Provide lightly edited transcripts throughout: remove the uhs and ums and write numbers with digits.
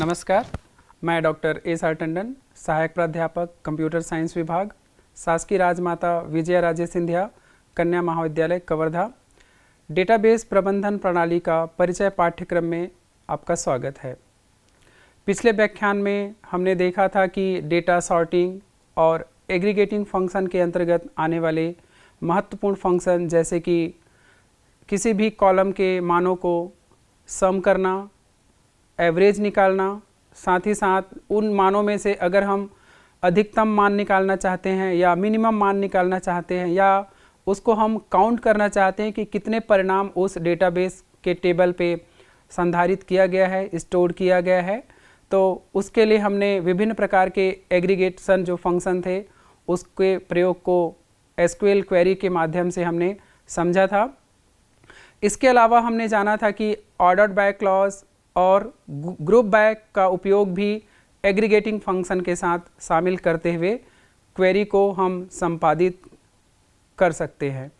नमस्कार, मैं doctor SR. Tandon, सहायक प्राध्यापक कंप्यूटर साइंस विभाग, शासकीय राजमाता विजया राजे सिंधिया कन्या महाविद्यालय कवर्धा। डेटाबेस प्रबंधन प्रणाली का परिचय पाठ्यक्रम में आपका स्वागत है। पिछले व्याख्यान में हमने देखा था कि डेटा सॉर्टिंग और एग्रीगेटिंग फंक्शन के अंतर्गत आने वाले महत्वपूर्ण फंक्शन जैसे कि किसी भी कॉलम के मानों को सम करना, एवरेज निकालना, साथ ही साथ उन मानों में से अगर हम अधिकतम मान निकालना चाहते हैं या मिनिमम मान निकालना चाहते हैं या उसको हम काउंट करना चाहते हैं कि कितने परिणाम उस डेटाबेस के टेबल पे संधारित किया गया है, स्टोर किया गया है, तो उसके लिए हमने विभिन्न प्रकार के एग्रीगेशन जो फंक्शन थे उसके प्रयोग को एसक्यूएल क्वेरी के माध्यम से हमने समझा था। इसके अलावा हमने जाना था कि ऑर्डर्ड बाय क्लॉज और ग्रुप बाय का उपयोग भी एग्रीगेटिंग फंक्शन के साथ शामिल करते हुए क्वेरी को हम संपादित कर सकते हैं।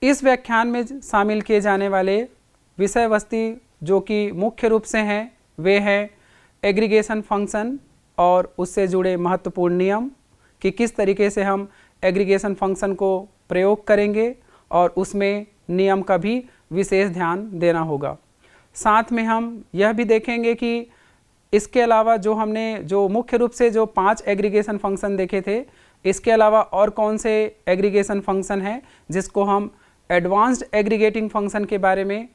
इस व्याख्यान में शामिल किए जाने वाले विषय वस्तु जो कि मुख्य रूप से हैं वे हैं एग्रीगेशन फंक्शन और उससे जुड़े महत्वपूर्ण नियम कि किस तरीके से हम एग्रीगेशन फंक्शन को प्रयोग करेंगे और उसमें नियम का भी विशेष ध्यान देना होगा। साथ में हम यह भी देखेंगे कि इसके अलावा जो मुख्य रूप से जो 5 एग्रीगेशन फंक्शन देखे थे, इसके अलावा और कौन से एग्रीगेशन फंक्शन हैं जिसको हम एडवांस्ड एग्रीगेटिंग फंक्शन के बारे में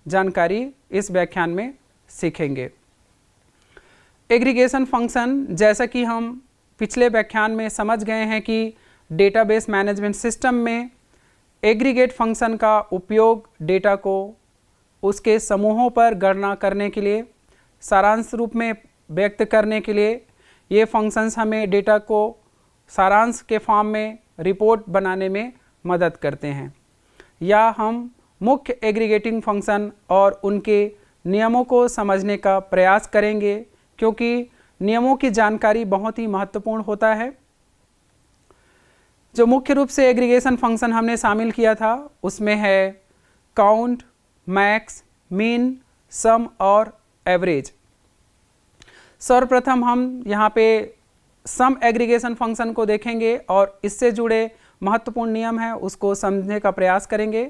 जानकारी इस व्याख्यान में सीखेंगे। एग्रीगेशन फंक्शन जैसा कि हम पिछले व्याख्यान में समझ गए हैं कि डेटाबेस मैनेजमेंट सिस्टम में एग्रीगेट फंक्शन का उपयोग डेटा को उसके समूहों पर गणना करने के लिए, सारांश रूप में व्यक्त करने के लिए, ये फंक्शंस हमें डेटा को सारांश के फॉर्म में रिपोर्ट बनाने में मदद करते हैं। या हम मुख्य एग्रीगेटिंग फंक्शन और उनके नियमों को समझने का प्रयास करेंगे क्योंकि नियमों की जानकारी बहुत ही महत्वपूर्ण होता है। जो मुख्य रूप से एग्रीगेशन फंक्शन हमने शामिल किया था उसमें है काउंट, मैक्स, मीन, सम और एवरेज। सर्वप्रथम हम यहाँ पे सम एग्रीगेशन फंक्शन को देखेंगे और इससे जुड़े महत्वपूर्ण नियम है उसको समझने का प्रयास करेंगे।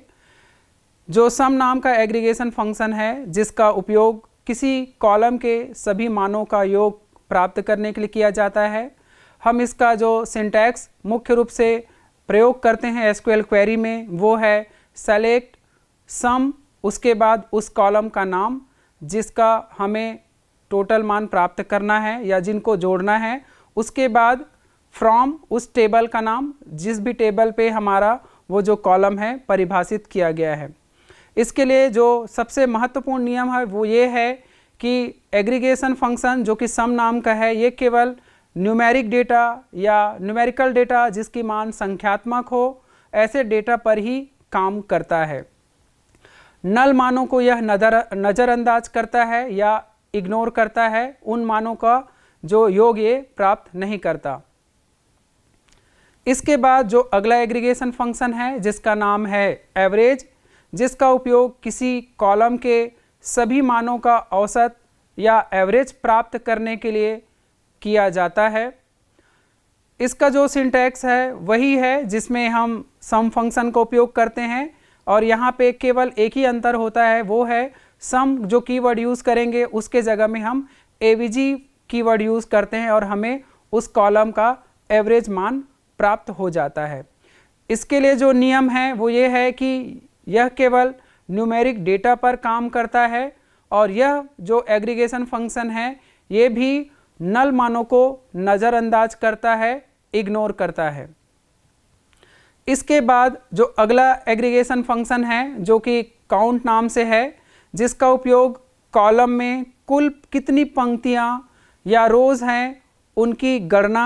जो सम नाम का एग्रीगेशन फंक्शन है जिसका उपयोग किसी कॉलम के सभी मानों का योग प्राप्त करने के लिए किया जाता है। हम इसका जो सिंटैक्स मुख्य रूप से प्रयोग करते हैं एसक्यूएल क्वेरी में वो है सेलेक्ट सम, उसके बाद उस कॉलम का नाम जिसका हमें टोटल मान प्राप्त करना है या जिनको जोड़ना है, उसके बाद फ्रॉम उस टेबल का नाम जिस भी टेबल पे हमारा वो जो कॉलम है परिभाषित किया गया है। इसके लिए जो सबसे महत्वपूर्ण नियम है वो ये है कि एग्रीगेशन फंक्शन जो कि सम नाम का है ये केवल न्यूमेरिक डेटा या न्यूमेरिकल डेटा जिसकी मान संख्यात्मक हो ऐसे डेटा पर ही काम करता है। नल मानों को यह नज़रअंदाज करता है या इग्नोर करता है, उन मानों का जो योग ये प्राप्त नहीं करता। इसके बाद जो अगला एग्रीगेशन फंक्शन है जिसका नाम है एवरेज, जिसका उपयोग किसी कॉलम के सभी मानों का औसत या एवरेज प्राप्त करने के लिए किया जाता है। इसका जो सिंटैक्स है वही है जिसमें हम सम फंक्शन का उपयोग करते हैं और यहाँ पे केवल एक ही अंतर होता है वो है सम जो कीवर्ड यूज़ करेंगे उसके जगह में हम एवीजी कीवर्ड यूज़ करते हैं और हमें उस कॉलम का एवरेज मान प्राप्त हो जाता है। इसके लिए जो नियम है वो ये है कि यह केवल न्यूमेरिक डेटा पर काम करता है और यह जो एग्रीगेशन फंक्शन है ये भी नल मानों को नज़रअंदाज करता है, इग्नोर करता है। इसके बाद जो अगला एग्रीगेशन फंक्शन है जो कि काउंट नाम से है, जिसका उपयोग कॉलम में कुल कितनी पंक्तियां या रोज हैं उनकी गणना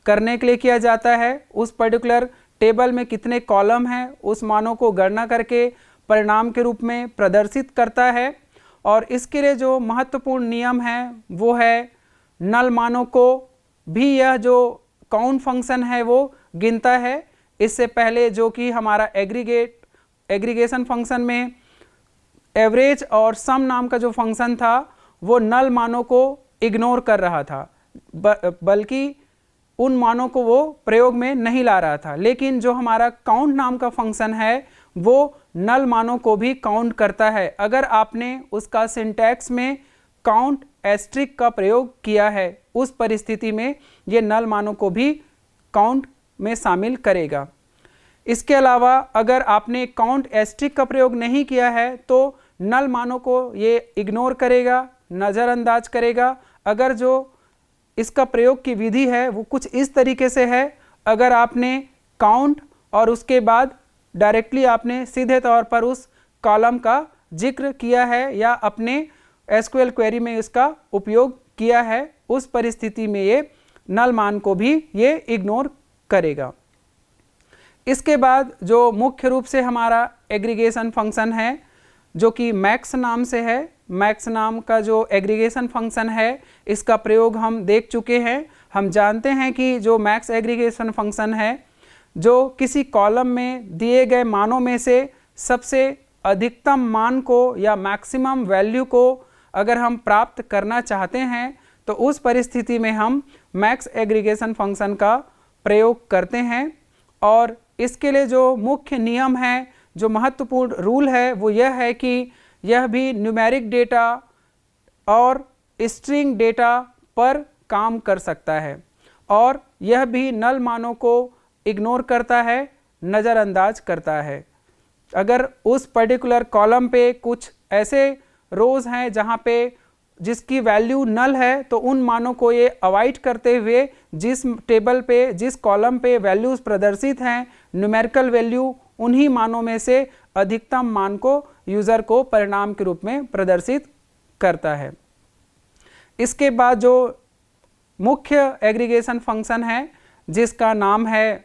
करने के लिए किया जाता है। उस पर्टिकुलर टेबल में कितने कॉलम हैं उस मानों को गणना करके परिणाम के रूप में प्रदर्शित करता है। और इसके लिए जो महत्वपूर्ण नियम है वो है नल मानों को भी यह जो काउंट फंक्शन है वो गिनता है। इससे पहले जो कि हमारा एग्रीगेशन फंक्शन में एवरेज और सम नाम का जो फंक्शन था वो नल मानों को इग्नोर कर रहा था, बल्कि उन मानों को वो प्रयोग में नहीं ला रहा था। लेकिन जो हमारा काउंट नाम का फंक्शन है वो नल मानों को भी काउंट करता है। अगर आपने उसका सिंटैक्स में काउंट एस्ट्रिक का प्रयोग किया है, उस परिस्थिति में ये नल मानों को भी काउंट में शामिल करेगा। इसके अलावा अगर आपने काउंट एस्ट्रिक का प्रयोग नहीं किया है तो नल मानों को ये इग्नोर करेगा, नज़रअंदाज करेगा। अगर जो इसका प्रयोग की विधि है वो कुछ इस तरीके से है, अगर आपने काउंट और उसके बाद डायरेक्टली आपने सीधे तौर पर उस कॉलम का जिक्र किया है या अपने एसक्यूएल क्वेरी में इसका उपयोग किया है, उस परिस्थिति में ये नल मान को भी ये इग्नोर करेगा। इसके बाद जो मुख्य रूप से हमारा एग्रीगेशन फंक्शन है जो कि मैक्स नाम से है, मैक्स नाम का जो एग्रीगेशन फंक्शन है इसका प्रयोग हम देख चुके हैं। हम जानते हैं कि जो मैक्स एग्रीगेशन फंक्शन है जो किसी कॉलम में दिए गए मानों में से सबसे अधिकतम मान को या मैक्सिमम वैल्यू को अगर हम प्राप्त करना चाहते हैं तो उस परिस्थिति में हम मैक्स एग्रीगेशन फंक्शन का प्रयोग करते हैं। और इसके लिए जो मुख्य नियम है, जो महत्वपूर्ण रूल है वो यह है कि यह भी न्यूमेरिक डेटा और स्ट्रिंग डेटा पर काम कर सकता है और यह भी नल मानों को इग्नोर करता है, नज़रअंदाज करता है। अगर उस पर्टिकुलर कॉलम पे कुछ ऐसे रोज़ हैं जहाँ पे जिसकी वैल्यू नल है तो उन मानों को ये अवॉइड करते हुए जिस टेबल पे, जिस कॉलम पे वैल्यूज़ प्रदर्शित हैं, न्यूमेरिकल वैल्यू, उन्हीं मानों में से अधिकतम मान को यूज़र को परिणाम के रूप में प्रदर्शित करता है। इसके बाद जो मुख्य एग्रीगेशन फंक्शन है जिसका नाम है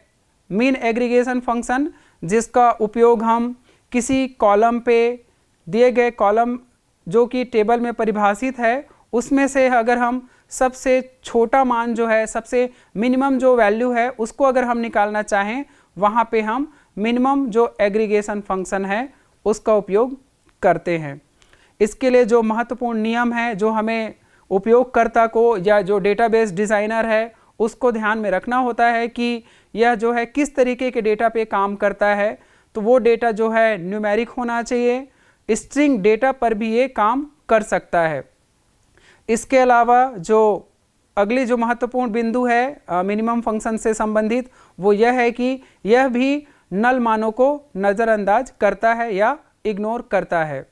मीन एग्रीगेशन फंक्शन, जिसका उपयोग हम किसी कॉलम पे दिए गए कॉलम जो कि टेबल में परिभाषित है उसमें से अगर हम सबसे छोटा मान जो है, सबसे मिनिमम जो वैल्यू है उसको अगर हम निकालना चाहें, वहाँ पे हम मिनिमम जो एग्रीगेशन फंक्शन है उसका उपयोग करते हैं। इसके लिए जो महत्वपूर्ण नियम है जो हमें उपयोगकर्ता को या जो डेटाबेस डिज़ाइनर है उसको ध्यान में रखना होता है कि यह जो है किस तरीके के डेटा पे काम करता है, तो वो डेटा जो है न्यूमेरिक होना चाहिए, स्ट्रिंग डेटा पर भी ये काम कर सकता है। इसके अलावा जो अगली जो महत्वपूर्ण बिंदु है मिनिमम फंक्शन से संबंधित वो यह है कि यह भी नल मानों को नज़रअंदाज करता है या इग्नोर करता है।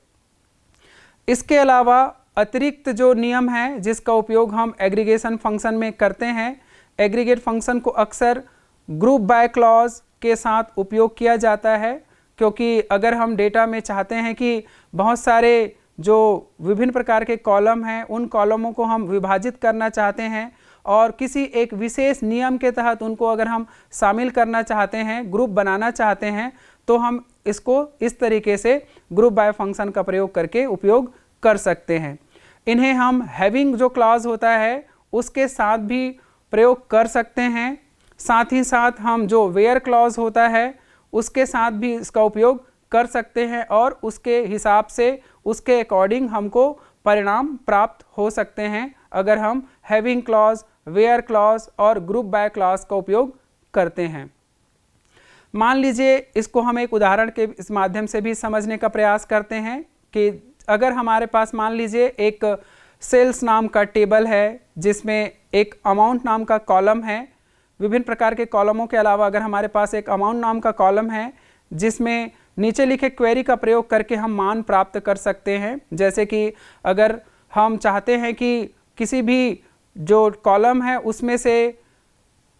इसके अलावा अतिरिक्त जो नियम है जिसका उपयोग हम एग्रीगेशन फंक्शन में करते हैं, एग्रीगेट फंक्शन को अक्सर ग्रुप बाय क्लॉज के साथ उपयोग किया जाता है, क्योंकि अगर हम डेटा में चाहते हैं कि बहुत सारे जो विभिन्न प्रकार के कॉलम हैं उन कॉलमों को हम विभाजित करना चाहते हैं और किसी एक विशेष नियम के तहत उनको अगर हम शामिल करना चाहते हैं, ग्रुप बनाना चाहते हैं, तो हम इसको इस तरीके से ग्रुप बाय फंक्शन का प्रयोग करके उपयोग कर सकते हैं। इन्हें हम हैविंग जो क्लॉज होता है उसके साथ भी प्रयोग कर सकते हैं। साथ ही साथ हम जो वेयर क्लॉज होता है उसके साथ भी इसका उपयोग कर सकते हैं और उसके हिसाब से, उसके अकॉर्डिंग हमको परिणाम प्राप्त हो सकते हैं अगर हम हैविंग क्लॉज, वेयर क्लॉज और ग्रुप बाय क्लॉज का उपयोग करते हैं। मान लीजिए इसको हम एक उदाहरण के इस माध्यम से भी समझने का प्रयास करते हैं कि अगर हमारे पास मान लीजिए एक सेल्स नाम का टेबल है जिसमें एक अमाउंट नाम का कॉलम है। विभिन्न प्रकार के कॉलमों के अलावा अगर हमारे पास एक अमाउंट नाम का कॉलम है जिसमें नीचे लिखे क्वेरी का प्रयोग करके हम मान प्राप्त कर सकते हैं। जैसे कि अगर हम चाहते हैं कि किसी भी जो कॉलम है उसमें से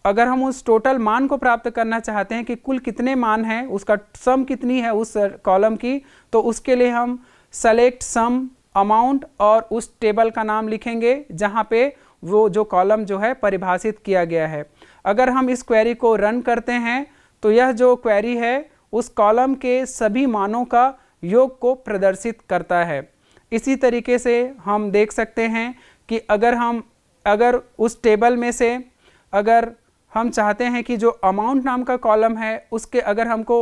अगर हम उस टोटल मान को प्राप्त करना चाहते हैं कि कुल कितने मान हैं, उसका सम कितनी है उस कॉलम की, तो उसके लिए हम सेलेक्ट सम अमाउंट और उस टेबल का नाम लिखेंगे जहाँ पे वो जो कॉलम जो है परिभाषित किया गया है। अगर हम इस क्वेरी को रन करते हैं तो यह जो क्वेरी है उस कॉलम के सभी मानों का योग को प्रदर्शित करता है। इसी तरीके से हम देख सकते हैं कि अगर उस टेबल में से अगर हम चाहते हैं कि जो अमाउंट नाम का कॉलम है उसके अगर हमको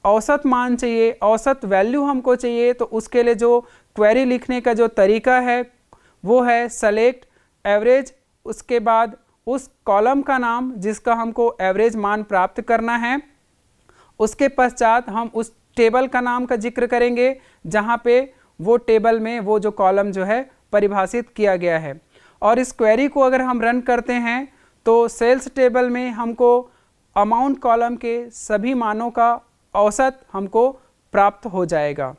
औसत मान चाहिए, औसत वैल्यू हमको चाहिए, तो उसके लिए जो क्वेरी लिखने का जो तरीका है वो है सेलेक्ट एवरेज, उसके बाद उस कॉलम का नाम जिसका हमको एवरेज मान प्राप्त करना है, उसके पश्चात हम उस टेबल का नाम का जिक्र करेंगे जहाँ पे वो टेबल में वो जो कॉलम जो है परिभाषित किया गया है। और इस क्वेरी को अगर हम रन करते हैं तो सेल्स टेबल में हमको अमाउंट कॉलम के सभी मानों का औसत हमको प्राप्त हो जाएगा।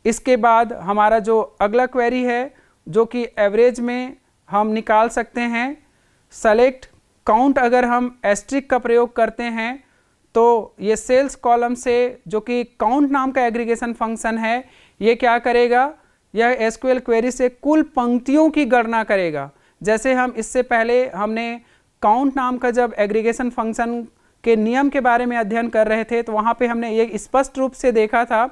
इसके बाद हमारा जो अगला क्वेरी है जो कि एवरेज में हम निकाल सकते हैं, सेलेक्ट काउंट अगर हम एस्ट्रिक का प्रयोग करते हैं तो ये सेल्स कॉलम से जो कि काउंट नाम का एग्रीगेशन फंक्शन है, ये क्या करेगा, यह एसक्यूएल क्वेरी से कुल पंक्तियों की गणना करेगा। जैसे हम इससे पहले हमने काउंट नाम का जब एग्रीगेशन फंक्शन के नियम के बारे में अध्ययन कर रहे थे तो वहाँ पे हमने ये स्पष्ट रूप से देखा था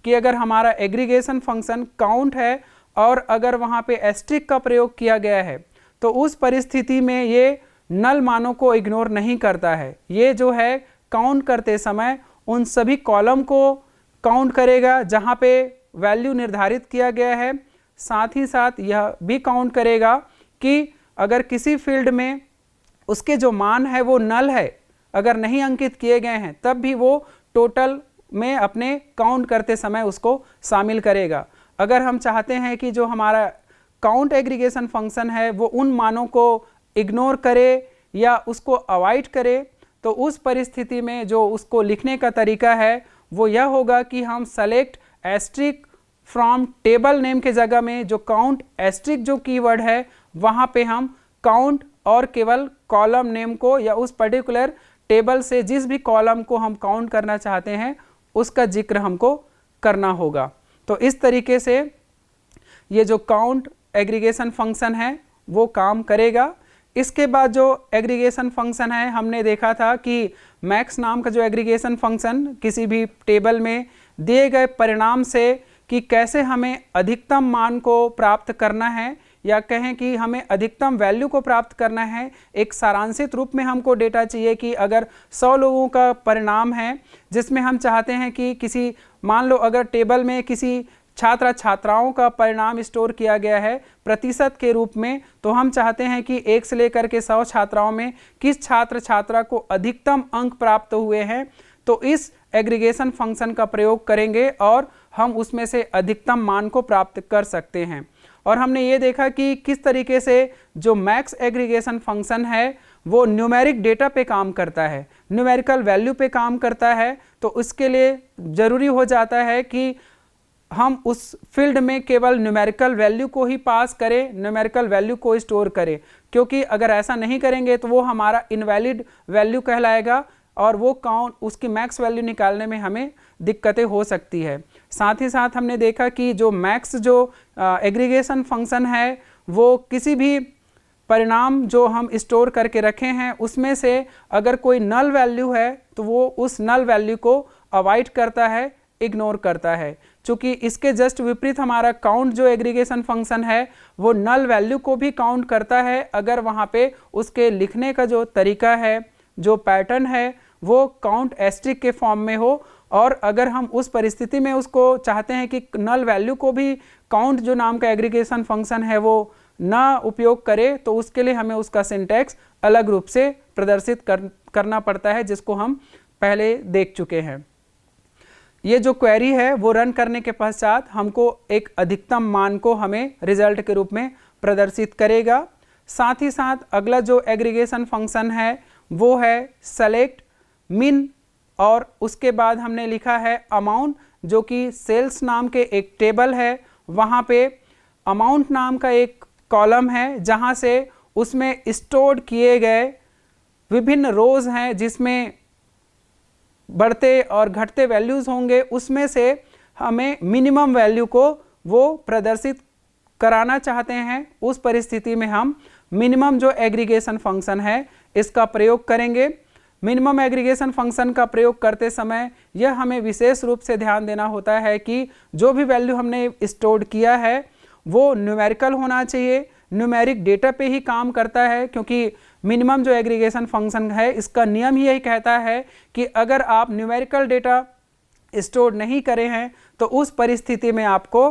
कि अगर हमारा एग्रीगेशन फंक्शन काउंट है और अगर वहाँ पे एस्ट्रिक का प्रयोग किया गया है तो उस परिस्थिति में ये नल मानों को इग्नोर नहीं करता है। ये जो है काउंट करते समय उन सभी कॉलम को काउंट करेगा जहाँ पे वैल्यू निर्धारित किया गया है। साथ ही साथ यह भी काउंट करेगा कि अगर किसी फील्ड में उसके जो मान है वो नल है, अगर नहीं अंकित किए गए हैं, तब भी वो टोटल में अपने काउंट करते समय उसको शामिल करेगा। अगर हम चाहते हैं कि जो हमारा काउंट एग्रीगेशन फंक्शन है वो उन मानों को इग्नोर करे या उसको अवॉइड करे तो उस परिस्थिति में जो उसको लिखने का तरीका है वो यह होगा कि हम select asterisk from table name के जगह में जो काउंट एस्ट्रिक जो कीवर्ड है वहाँ पे हम काउंट और केवल कॉलम नेम को या उस पर्टिकुलर टेबल से जिस भी कॉलम को हम काउंट करना चाहते हैं उसका जिक्र हमको करना होगा। तो इस तरीके से ये जो काउंट एग्रीगेशन फंक्शन है वो काम करेगा। इसके बाद जो एग्रीगेशन फंक्शन है हमने देखा था कि मैक्स नाम का जो एग्रीगेशन फंक्शन किसी भी टेबल में दिए गए परिणाम से कि कैसे हमें अधिकतम मान को प्राप्त करना है या कहें कि हमें अधिकतम वैल्यू को प्राप्त करना है। एक सारांशित रूप में हमको डेटा चाहिए कि अगर 100 लोगों का परिणाम है जिसमें हम चाहते हैं कि किसी मान लो अगर टेबल में किसी छात्र छात्राओं का परिणाम स्टोर किया गया है प्रतिशत के रूप में, तो हम चाहते हैं कि 1 से लेकर के 100 छात्राओं में किस छात्र छात्रा को अधिकतम अंक प्राप्त हुए हैं, तो इस एग्रीगेशन फंक्शन का प्रयोग करेंगे और हम उसमें से अधिकतम मान को प्राप्त कर सकते हैं। और हमने ये देखा कि किस तरीके से जो मैक्स एग्रीगेशन फंक्शन है वो न्यूमेरिक डेटा पे काम करता है, न्यूमेरिकल वैल्यू पे काम करता है। तो उसके लिए ज़रूरी हो जाता है कि हम उस फील्ड में केवल न्यूमेरिकल वैल्यू को ही पास करें, न्यूमेरिकल वैल्यू को स्टोर करें, क्योंकि अगर ऐसा नहीं करेंगे तो वो हमारा इनवैलिड वैल्यू कहलाएगा और वो काउंट उसकी मैक्स वैल्यू निकालने में हमें दिक्कतें हो सकती है। साथ ही साथ हमने देखा कि जो मैक्स जो एग्रीगेशन फंक्शन है वो किसी भी परिणाम जो हम स्टोर करके रखे हैं उसमें से अगर कोई नल वैल्यू है तो वो उस नल वैल्यू को अवॉइड करता है, इग्नोर करता है। चूँकि इसके जस्ट विपरीत हमारा काउंट जो एग्रीगेशन फंक्शन है वो नल वैल्यू को भी काउंट करता है अगर वहाँ पे उसके लिखने का जो तरीका है, जो पैटर्न है वो काउंट एस्ट्रिक के फॉर्म में हो। और अगर हम उस परिस्थिति में उसको चाहते हैं कि नल वैल्यू को भी काउंट जो नाम का एग्रीगेशन फंक्शन है वो ना उपयोग करे तो उसके लिए हमें उसका सिंटैक्स अलग रूप से प्रदर्शित करना पड़ता है, जिसको हम पहले देख चुके हैं। ये जो क्वेरी है वो रन करने के पश्चात हमको एक अधिकतम मान को हमें रिजल्ट के रूप में प्रदर्शित करेगा। साथ ही साथ अगला जो एग्रीगेशन फंक्शन है वो है सेलेक्ट मिन और उसके बाद हमने लिखा है अमाउंट, जो कि सेल्स नाम के एक टेबल है, वहाँ पे अमाउंट नाम का एक कॉलम है जहाँ से उसमें स्टोर्ड किए गए विभिन्न रोज हैं जिसमें बढ़ते और घटते वैल्यूज़ होंगे, उसमें से हमें मिनिमम वैल्यू को वो प्रदर्शित कराना चाहते हैं। उस परिस्थिति में हम मिनिमम जो एग्रीगेशन फंक्शन है इसका प्रयोग करेंगे। मिनिमम एग्रीगेशन फंक्शन का प्रयोग करते समय यह हमें विशेष रूप से ध्यान देना होता है कि जो भी वैल्यू हमने स्टोर किया है वो न्यूमेरिकल होना चाहिए, न्यूमेरिक डेटा पे ही काम करता है, क्योंकि मिनिमम जो एग्रीगेशन फंक्शन है इसका नियम ही यही कहता है कि अगर आप न्यूमेरिकल डेटा स्टोर नहीं करे हैं तो उस परिस्थिति में आपको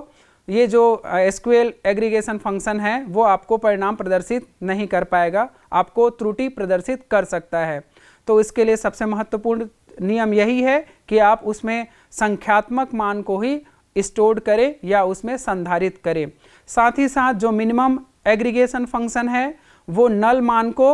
ये जो SQL एग्रीगेशन फंक्शन है वो आपको परिणाम प्रदर्शित नहीं कर पाएगा, आपको त्रुटि प्रदर्शित कर सकता है। तो इसके लिए सबसे महत्वपूर्ण नियम यही है कि आप उसमें संख्यात्मक मान को ही स्टोर करें या उसमें संधारित करें। साथ ही साथ जो मिनिमम एग्रीगेशन फंक्शन है वो नल मान को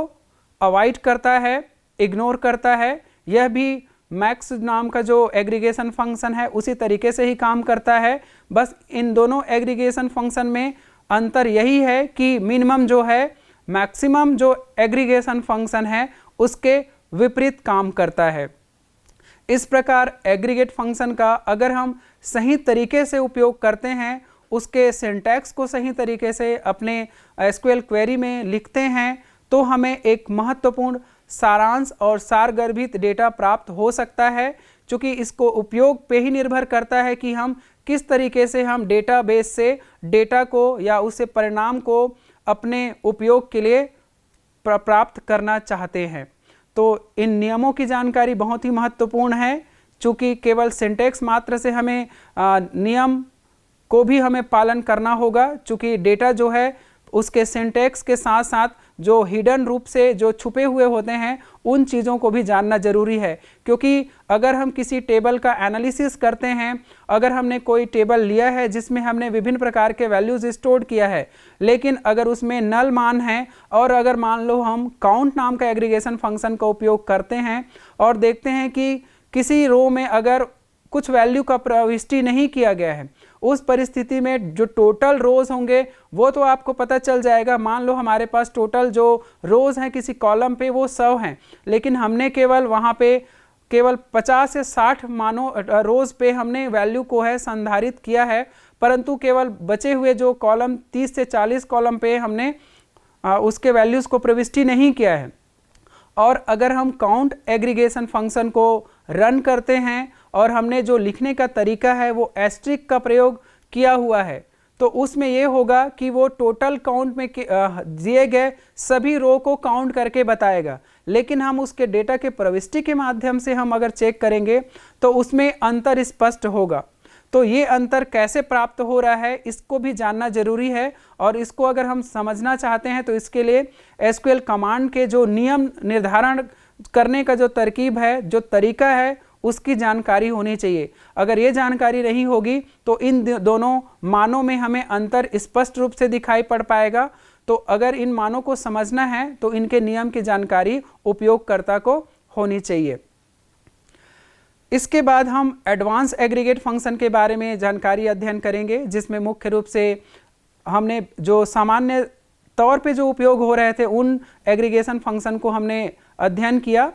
अवॉइड करता है, इग्नोर करता है। यह भी मैक्स नाम का जो एग्रीगेशन फंक्शन है उसी तरीके से ही काम करता है। बस इन दोनों एग्रीगेशन फंक्शन में अंतर यही है कि मिनिमम जो है मैक्सिमम जो एग्रीगेशन फंक्शन है उसके विपरीत काम करता है। इस प्रकार एग्रीगेट फंक्शन का अगर हम सही तरीके से उपयोग करते हैं, उसके सिंटैक्स को सही तरीके से अपने SQL क्वेरी में लिखते हैं, तो हमें एक महत्वपूर्ण सारांश और सारगर्भित डेटा प्राप्त हो सकता है। चूँकि इसको उपयोग पे ही निर्भर करता है कि हम किस तरीके से हम डेटाबेस से डेटा को या उससे परिणाम को अपने उपयोग के लिए प्राप्त करना चाहते हैं। तो इन नियमों की जानकारी बहुत ही महत्वपूर्ण है। चूँकि केवल सिंटैक्स मात्र से हमें नियम को भी हमें पालन करना होगा, चूँकि डेटा जो है उसके सिंटैक्स के साथ साथ जो हिडन रूप से जो छुपे हुए होते हैं उन चीज़ों को भी जानना जरूरी है। क्योंकि अगर हम किसी टेबल का एनालिसिस करते हैं, अगर हमने कोई टेबल लिया है जिसमें हमने विभिन्न प्रकार के वैल्यूज़ स्टोर किया है, लेकिन अगर उसमें नल मान है और अगर मान लो हम काउंट नाम का एग्रीगेशन फंक्शन का उपयोग करते हैं और देखते हैं कि किसी रो में अगर कुछ वैल्यू का प्रविष्टि नहीं किया गया है, उस परिस्थिति में जो टोटल रोज होंगे वो तो आपको पता चल जाएगा। मान लो हमारे पास टोटल जो रोज हैं किसी कॉलम पे वो 100 हैं, लेकिन हमने केवल वहाँ पे केवल 50 से 60 मानो रोज पे हमने वैल्यू को है संधारित किया है, परंतु केवल बचे हुए जो कॉलम 30 से 40 कॉलम पे हमने उसके वैल्यूज़ को प्रविष्टि नहीं किया है। और अगर हम काउंट एग्रीगेशन फंक्शन को रन करते हैं और हमने जो लिखने का तरीका है वो एस्ट्रिक का प्रयोग किया हुआ है, तो उसमें ये होगा कि वो टोटल काउंट में दिए गए सभी रो को काउंट करके बताएगा। लेकिन हम उसके डेटा के प्रविष्टि के माध्यम से हम अगर चेक करेंगे तो उसमें अंतर स्पष्ट होगा। तो ये अंतर कैसे प्राप्त हो रहा है इसको भी जानना जरूरी है, और इसको अगर हम समझना चाहते हैं तो इसके लिए SQL कमांड के जो नियम निर्धारण करने का जो तरकीब है, जो तरीका है, उसकी जानकारी होनी चाहिए। अगर ये जानकारी नहीं होगी तो इन दोनों मानों में हमें अंतर स्पष्ट रूप से दिखाई पड़ पाएगा। तो अगर इन मानों को समझना है तो इनके नियम की जानकारी उपयोगकर्ता को होनी चाहिए। इसके बाद हम एडवांस एग्रीगेट फंक्शन के बारे में जानकारी अध्ययन करेंगे, जिसमें मुख्य रूप से हमने जो सामान्य तौर पे जो उपयोग हो रहे थे उन एग्रीगेशन फंक्शन को हमने अध्ययन किया।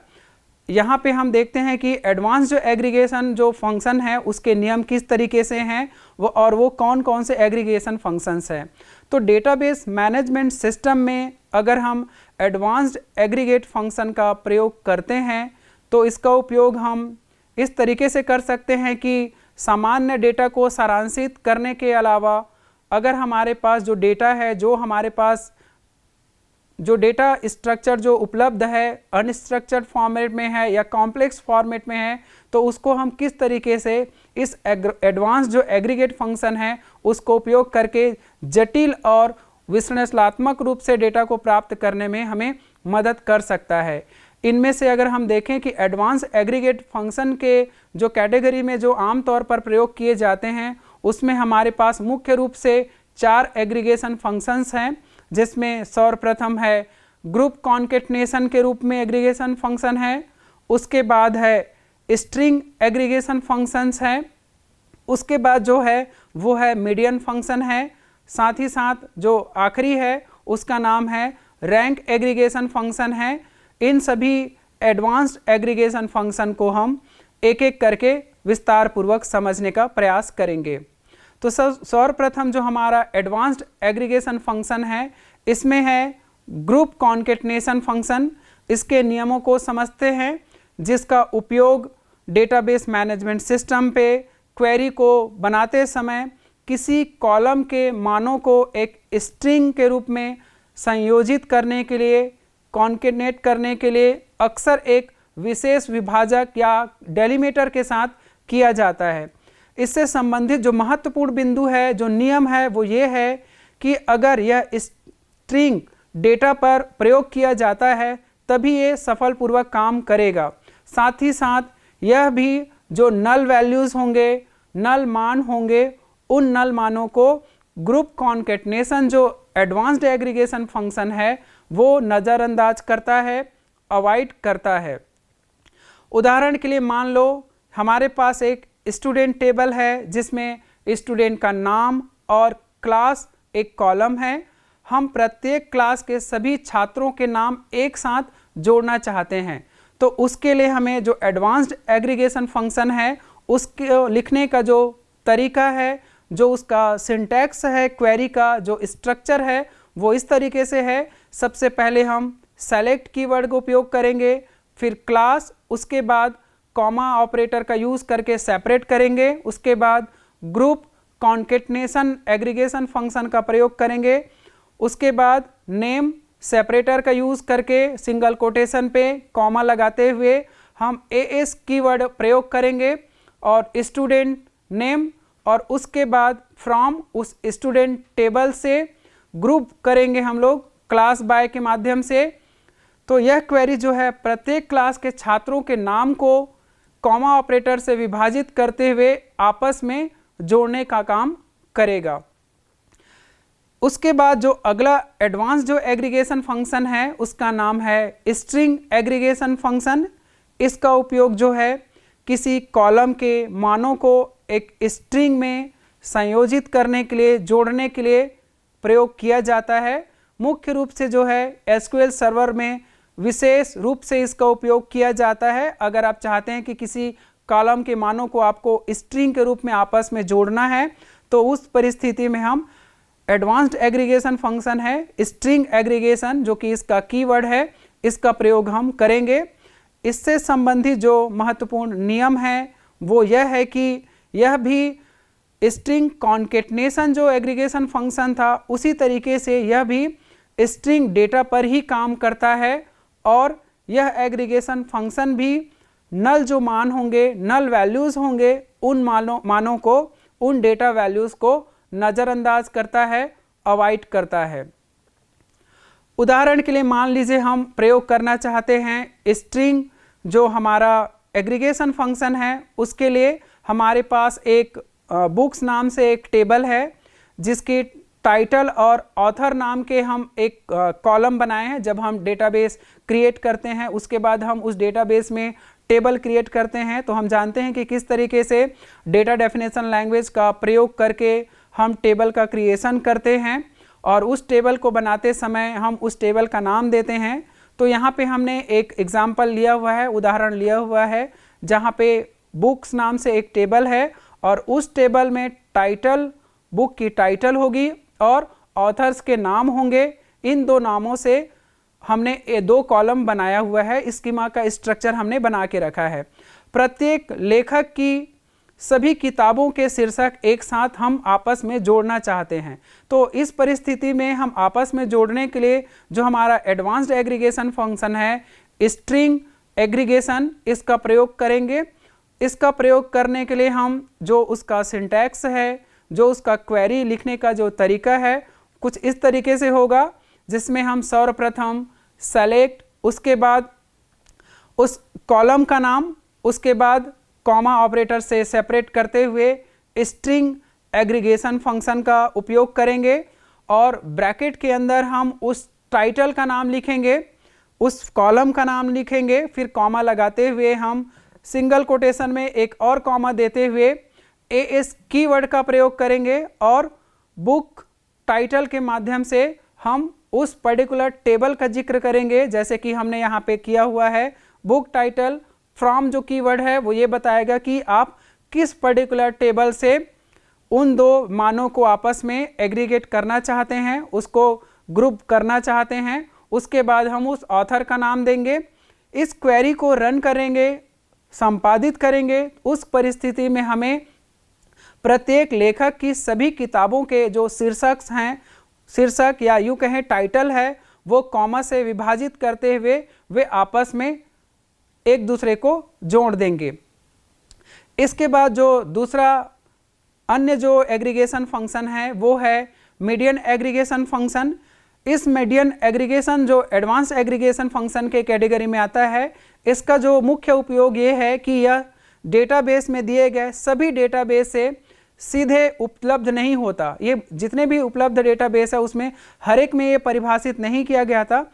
यहाँ पे हम देखते हैं कि एडवांस जो एग्रीगेशन जो फंक्शन है उसके नियम किस तरीके से हैं वो कौन कौन से एग्रीगेशन फंक्शंस हैं। तो डेटाबेस मैनेजमेंट सिस्टम में अगर हम एडवांस्ड एग्रीगेट फंक्शन का प्रयोग करते हैं तो इसका उपयोग हम इस तरीके से कर सकते हैं कि सामान्य डेटा को सारांशित करने के अलावा अगर हमारे पास जो डेटा है, जो हमारे पास जो डेटा स्ट्रक्चर जो उपलब्ध है अनस्ट्रक्चर्ड फॉर्मेट में है या कॉम्प्लेक्स फॉर्मेट में है, तो उसको हम किस तरीके से इस एडवांस जो एग्रीगेट फंक्शन है उसको उपयोग करके जटिल और विश्लेषणात्मक रूप से डेटा को प्राप्त करने में हमें मदद कर सकता है। इनमें से अगर हम देखें कि एडवांस एग्रीगेट फंक्शन के जो कैटेगरी में जो आमतौर पर प्रयोग किए जाते हैं उसमें हमारे पास मुख्य रूप से 4 एग्रीगेशन फंक्शंस हैं, जिसमें सर्वप्रथम है ग्रुप कॉन्केटनेशन के रूप में एग्रीगेशन फंक्शन है, उसके बाद है स्ट्रिंग एग्रीगेशन फंक्शंस है, उसके बाद जो है वो है मीडियन फंक्शन है, साथ ही साथ जो आखिरी है उसका नाम है रैंक एग्रीगेशन फंक्शन है। इन सभी एडवांस्ड एग्रीगेशन फंक्शन को हम एक एक करके विस्तार पूर्वक समझने का प्रयास करेंगे। तो सर्वप्रथम जो हमारा एडवांस्ड एग्रीगेशन फंक्शन है इसमें है ग्रुप कॉन्केटनेशन फंक्शन। इसके नियमों को समझते हैं, जिसका उपयोग डेटाबेस मैनेजमेंट सिस्टम पे क्वेरी को बनाते समय किसी कॉलम के मानों को एक स्ट्रिंग के रूप में संयोजित करने के लिए, कॉन्केटनेट करने के लिए अक्सर एक विशेष विभाजक या डेलीमीटर के साथ किया जाता है। इससे संबंधित जो महत्वपूर्ण बिंदु है, जो नियम है, वो ये है कि अगर यह स्ट्रिंग डेटा पर प्रयोग किया जाता है तभी ये सफलपूर्वक काम करेगा। साथ ही साथ यह भी जो नल वैल्यूज़ होंगे, नल मान होंगे, उन नल मानों को ग्रुप कॉन्केटनेशन जो एडवांस्ड एग्रीगेशन फंक्शन है वो नज़रअंदाज करता है, अवॉइड करता है। उदाहरण के लिए मान लो हमारे पास एक स्टूडेंट टेबल है जिसमें स्टूडेंट का नाम और क्लास एक कॉलम है। हम प्रत्येक क्लास के सभी छात्रों के नाम एक साथ जोड़ना चाहते हैं, तो उसके लिए हमें जो एडवांस्ड एग्रीगेशन फंक्शन है उसके लिखने का जो तरीका है, जो उसका सिंटैक्स है, क्वेरी का जो स्ट्रक्चर है वो इस तरीके से है। सबसे पहले हम सेलेक्ट कीवर्ड का उपयोग करेंगे, फिर क्लास, उसके बाद कॉमा ऑपरेटर का यूज़ करके सेपरेट करेंगे, उसके बाद ग्रुप कॉन्केटनेशन एग्रीगेशन फंक्शन का प्रयोग करेंगे, उसके बाद नेम सेपरेटर का यूज़ करके सिंगल कोटेशन पे कॉमा लगाते हुए हम एएस कीवर्ड प्रयोग करेंगे और स्टूडेंट नेम, और उसके बाद फ्रॉम उस स्टूडेंट टेबल से ग्रुप करेंगे हम लोग क्लास बाय के माध्यम से। तो यह क्वेरी जो है प्रत्येक क्लास के छात्रों के नाम को कॉमा ऑपरेटर से विभाजित करते हुए आपस में जोड़ने का काम करेगा। उसके बाद जो अगला एडवांस जो एग्रीगेशन फंक्शन है उसका नाम है स्ट्रिंग एग्रीगेशन फंक्शन। इसका उपयोग जो है किसी कॉलम के मानों को एक स्ट्रिंग में संयोजित करने के लिए, जोड़ने के लिए प्रयोग किया जाता है। मुख्य रूप से जो है एसक्यूएल सर्वर में विशेष रूप से इसका उपयोग किया जाता है। अगर आप चाहते हैं कि किसी कॉलम के मानों को आपको स्ट्रिंग के रूप में आपस में जोड़ना है तो उस परिस्थिति में हम एडवांस्ड एग्रीगेशन फंक्शन है स्ट्रिंग एग्रीगेशन, जो कि इसका कीवर्ड है, इसका प्रयोग हम करेंगे। इससे संबंधित जो महत्वपूर्ण नियम है वो यह है कि यह भी स्ट्रिंग कॉन्केटनेशन जो एग्रीगेशन फंक्शन था उसी तरीके से यह भी स्ट्रिंग डेटा पर ही काम करता है और यह एग्रीगेशन फंक्शन भी नल जो मान होंगे, नल वैल्यूज़ होंगे, उन मानों को, उन डेटा वैल्यूज़ को नज़रअंदाज करता है, अवॉइड करता है। उदाहरण के लिए मान लीजिए हम प्रयोग करना चाहते हैं स्ट्रिंग जो हमारा एग्रीगेशन फंक्शन है, उसके लिए हमारे पास एक बुक्स नाम से एक टेबल है जिसकी टाइटल और ऑथर नाम के हम एक कॉलम बनाए हैं। जब हम डेटाबेस क्रिएट करते हैं उसके बाद हम उस डेटाबेस में टेबल क्रिएट करते हैं तो हम जानते हैं कि किस तरीके से डेटा डेफिनेशन लैंग्वेज का प्रयोग करके हम टेबल का क्रिएशन करते हैं और उस टेबल को बनाते समय हम उस टेबल का नाम देते हैं। तो यहाँ पे हमने एक एग्जाम्पल लिया हुआ है, उदाहरण लिया हुआ है, जहाँ पे बुक्स नाम से एक टेबल है और उस टेबल में टाइटल, बुक की टाइटल होगी और ऑथर्स के नाम होंगे। इन दो नामों से हमने ये दो कॉलम बनाया हुआ है, स्कीमा का स्ट्रक्चर हमने बना के रखा है। प्रत्येक लेखक की सभी किताबों के शीर्षक एक साथ हम आपस में जोड़ना चाहते हैं, तो इस परिस्थिति में हम आपस में जोड़ने के लिए जो हमारा एडवांस्ड एग्रीगेशन फंक्शन है स्ट्रिंग एग्रीगेशन, इसका प्रयोग करेंगे। इसका प्रयोग करने के लिए हम जो उसका सिंटैक्स है, जो उसका क्वेरी लिखने का जो तरीका है कुछ इस तरीके से होगा, जिसमें हम सर्वप्रथम सेलेक्ट, उसके बाद उस कॉलम का नाम, उसके बाद कॉमा ऑपरेटर से सेपरेट करते हुए स्ट्रिंग एग्रीगेशन फंक्शन का उपयोग करेंगे और ब्रैकेट के अंदर हम उस टाइटल का नाम लिखेंगे, उस कॉलम का नाम लिखेंगे, फिर कॉमा लगाते हुए हम सिंगल कोटेशन में एक और कॉमा देते हुए एएस कीवर्ड का प्रयोग करेंगे और बुक टाइटल के माध्यम से हम उस पर्टिकुलर टेबल का जिक्र करेंगे, जैसे कि हमने यहाँ पे किया हुआ है। बुक टाइटल फ्रॉम जो कीवर्ड है वो ये बताएगा कि आप किस पर्टिकुलर टेबल से उन दो मानों को आपस में एग्रीगेट करना चाहते हैं, उसको ग्रुप करना चाहते हैं। उसके बाद हम उस ऑथर का नाम देंगे, इस क्वेरी को रन करेंगे, संपादित करेंगे। उस परिस्थिति में हमें प्रत्येक लेखक की सभी किताबों के जो शीर्षक हैं, शीर्षक या यूँ कहें टाइटल है, वो कॉमा से विभाजित करते हुए वे आपस में एक दूसरे को जोड़ देंगे। इसके बाद जो दूसरा अन्य जो एग्रीगेशन फंक्शन है वो है मीडियन एग्रीगेशन फंक्शन। इस मीडियन एग्रीगेशन जो एडवांस एग्रीगेशन फंक्शन के कैटेगरी में आता है, इसका जो मुख्य उपयोग ये है कि यह डेटाबेस में दिए गए सभी डेटाबेस से सीधे उपलब्ध नहीं होता। ये जितने भी उपलब्ध डेटाबेस है उसमें हर एक में ये परिभाषित नहीं किया गया था।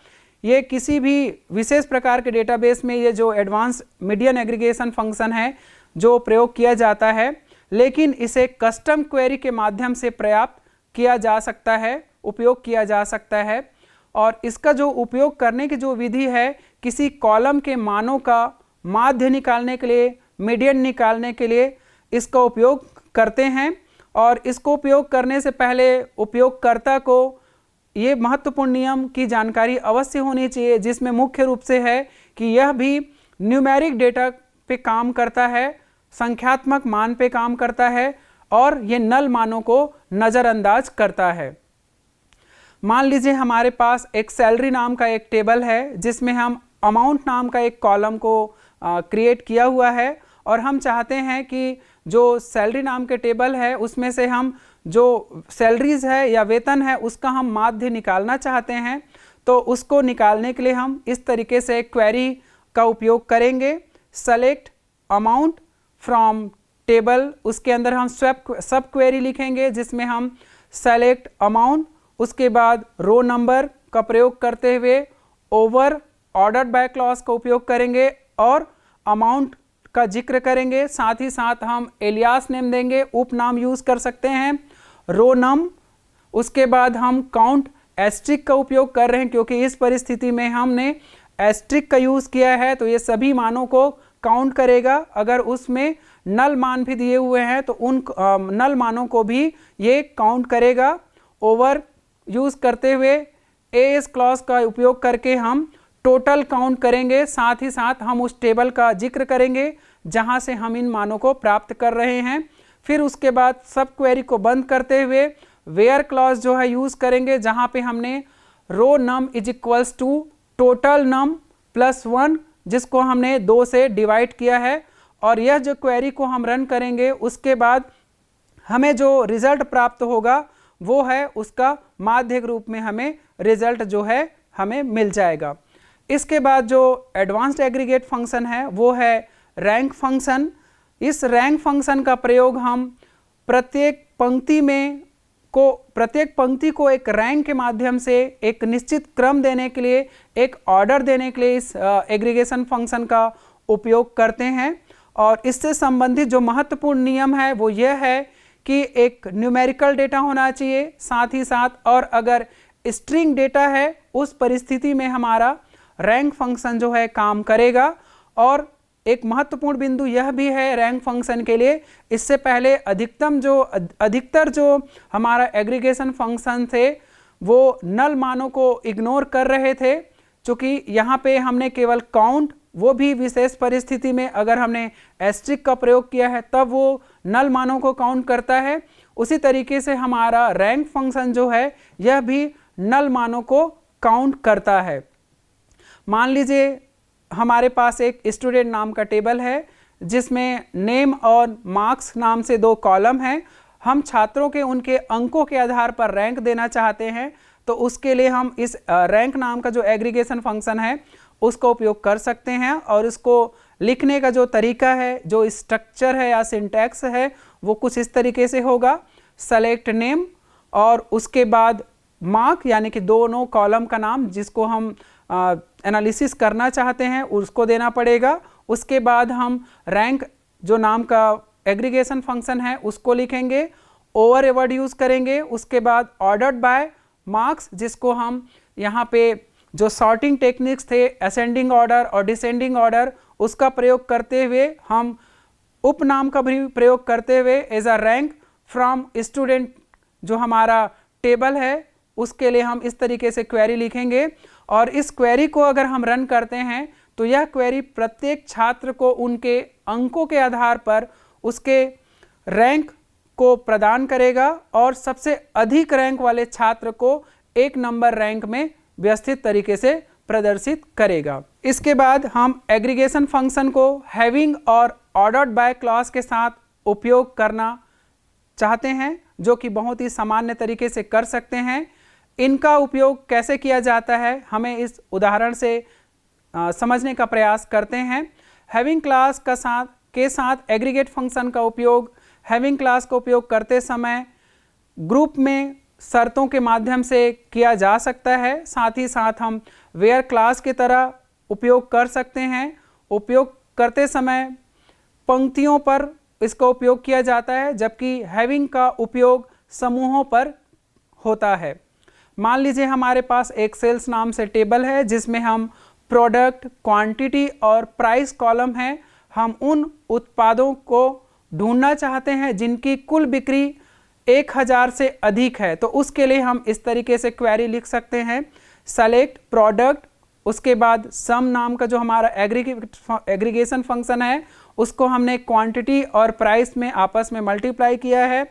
ये किसी भी विशेष प्रकार के डेटाबेस में ये जो एडवांस मीडियन एग्रीगेशन फंक्शन है जो प्रयोग किया जाता है, लेकिन इसे कस्टम क्वेरी के माध्यम से प्राप्त किया जा सकता है, उपयोग किया जा सकता है। और इसका जो उपयोग करने की जो विधि है, किसी कॉलम के मानों का माध्य निकालने के लिए, मीडियन निकालने के लिए इसका उपयोग करते हैं। और इसको उपयोग करने से पहले उपयोगकर्ता को ये महत्वपूर्ण नियम की जानकारी अवश्य होनी चाहिए, जिसमें मुख्य रूप से है कि यह भी न्यूमेरिक डेटा पे काम करता है, संख्यात्मक मान पे काम करता है और ये नल मानों को नज़रअंदाज करता है। मान लीजिए हमारे पास एक सैलरी नाम का एक टेबल है जिसमें हम अमाउंट नाम का एक कॉलम को क्रिएट किया हुआ है और हम चाहते हैं कि जो सैलरी नाम के टेबल है उसमें से हम जो सैलरीज है या वेतन है उसका हम माध्य निकालना चाहते हैं। तो उसको निकालने के लिए हम इस तरीके से क्वेरी का उपयोग करेंगे। सेलेक्ट अमाउंट फ्रॉम टेबल, उसके अंदर हम सब क्वेरी लिखेंगे जिसमें हम सेलेक्ट अमाउंट, उसके बाद रो नंबर का प्रयोग करते हुए ओवर ऑर्डर्ड बाय क्लॉज का उपयोग करेंगे और अमाउंट का जिक्र करेंगे। साथ ही साथ हम एलियास नेम देंगे, उपनाम यूज़ कर सकते हैं, रो नम। उसके बाद हम काउंट एस्ट्रिक का उपयोग कर रहे हैं क्योंकि इस परिस्थिति में हमने एस्ट्रिक का यूज़ किया है, तो ये सभी मानों को काउंट करेगा। अगर उसमें नल मान भी दिए हुए हैं तो उन नल मानों को भी ये काउंट करेगा। ओवर यूज़ करते हुए एएस क्लॉज का उपयोग करके हम टोटल काउंट करेंगे। साथ ही साथ हम उस टेबल का जिक्र करेंगे जहां से हम इन मानों को प्राप्त कर रहे हैं। फिर उसके बाद सब क्वेरी को बंद करते हुए वेयर क्लॉज जो है यूज़ करेंगे, जहां पे हमने row num is equals to total num plus 1, जिसको हमने 2 से डिवाइड किया है। और यह जो क्वेरी को हम रन करेंगे उसके बाद हमें जो रिजल्ट प्राप्त होगा वो है उसका माध्य के रूप में हमें रिजल्ट जो है हमें मिल जाएगा। इसके बाद जो एडवांस्ड एग्रीगेट फंक्शन है वो है रैंक फंक्शन। इस रैंक फंक्शन का प्रयोग हम प्रत्येक पंक्ति को एक रैंक के माध्यम से एक निश्चित क्रम देने के लिए, एक ऑर्डर देने के लिए इस एग्रीगेशन फंक्शन का उपयोग करते हैं। और इससे संबंधित जो महत्वपूर्ण नियम है वो यह है कि एक न्यूमेरिकल डेटा होना चाहिए, साथ ही साथ और अगर स्ट्रिंग डेटा है उस परिस्थिति में हमारा रैंक फंक्शन जो है काम करेगा। और एक महत्वपूर्ण बिंदु यह भी है रैंक फंक्शन के लिए, इससे पहले अधिकतर जो हमारा एग्रीगेशन फंक्शन थे वो नल मानों को इग्नोर कर रहे थे। चूँकि यहाँ पे हमने केवल काउंट, वो भी विशेष परिस्थिति में अगर हमने एस्ट्रिक का प्रयोग किया है तब वो नल मानों को काउंट करता है। उसी तरीके से हमारा रैंक फंक्शन जो है यह भी नल मानों को काउंट करता है। मान लीजिए हमारे पास एक स्टूडेंट नाम का टेबल है जिसमें नेम और मार्क्स नाम से 2 कॉलम हैं। हम छात्रों के उनके अंकों के आधार पर रैंक देना चाहते हैं, तो उसके लिए हम इस रैंक नाम का जो एग्रीगेशन फंक्शन है उसका उपयोग कर सकते हैं। और इसको लिखने का जो तरीका है, जो स्ट्रक्चर है या सिंटैक्स है, वो कुछ इस तरीके से होगा। सेलेक्ट नेम और उसके बाद मार्क यानी कि दोनों कॉलम का नाम जिसको हम एनालिसिस करना चाहते हैं उसको देना पड़ेगा। उसके बाद हम रैंक जो नाम का एग्रीगेशन फंक्शन है उसको लिखेंगे, ओवर ए वर्ड यूज़ करेंगे। उसके बाद ऑर्डर्ड बाय मार्क्स, जिसको हम यहाँ पे जो सॉर्टिंग टेक्निक्स थे असेंडिंग ऑर्डर और डिसेंडिंग ऑर्डर उसका प्रयोग करते हुए हम उपनाम का भी प्रयोग करते हुए as a rank from student जो हमारा टेबल है उसके लिए हम इस तरीके से क्वेरी लिखेंगे। और इस क्वेरी को अगर हम रन करते हैं तो यह क्वेरी प्रत्येक छात्र को उनके अंकों के आधार पर उसके रैंक को प्रदान करेगा और सबसे अधिक रैंक वाले छात्र को 1 नंबर रैंक में व्यवस्थित तरीके से प्रदर्शित करेगा। इसके बाद हम एग्रीगेशन फंक्शन को हैविंग और ऑर्डर्ड बाय क्लॉज के साथ उपयोग करना चाहते हैं, जो कि बहुत ही सामान्य तरीके से कर सकते हैं। इनका उपयोग कैसे किया जाता है हमें इस उदाहरण से समझने का प्रयास करते हैं। हैविंग क्लास के साथ एग्रीगेट फंक्शन का उपयोग हैविंग क्लास का उपयोग करते समय ग्रुप में शर्तों के माध्यम से किया जा सकता है। साथ ही साथ हम वेयर क्लास की तरह उपयोग कर सकते हैं। उपयोग करते समय पंक्तियों पर इसका उपयोग किया जाता है, जबकि हैविंग का उपयोग समूहों पर होता है। मान लीजिए हमारे पास एक सेल्स नाम से टेबल है जिसमें हम प्रोडक्ट, क्वांटिटी और प्राइस कॉलम है। हम उन उत्पादों को ढूंढना चाहते हैं जिनकी कुल बिक्री 1000 से अधिक है। तो उसके लिए हम इस तरीके से क्वेरी लिख सकते हैं, सेलेक्ट प्रोडक्ट, उसके बाद सम नाम का जो हमारा एग्रीगेशन फंक्शन है उसको हमने क्वांटिटी और प्राइस में आपस में मल्टीप्लाई किया है।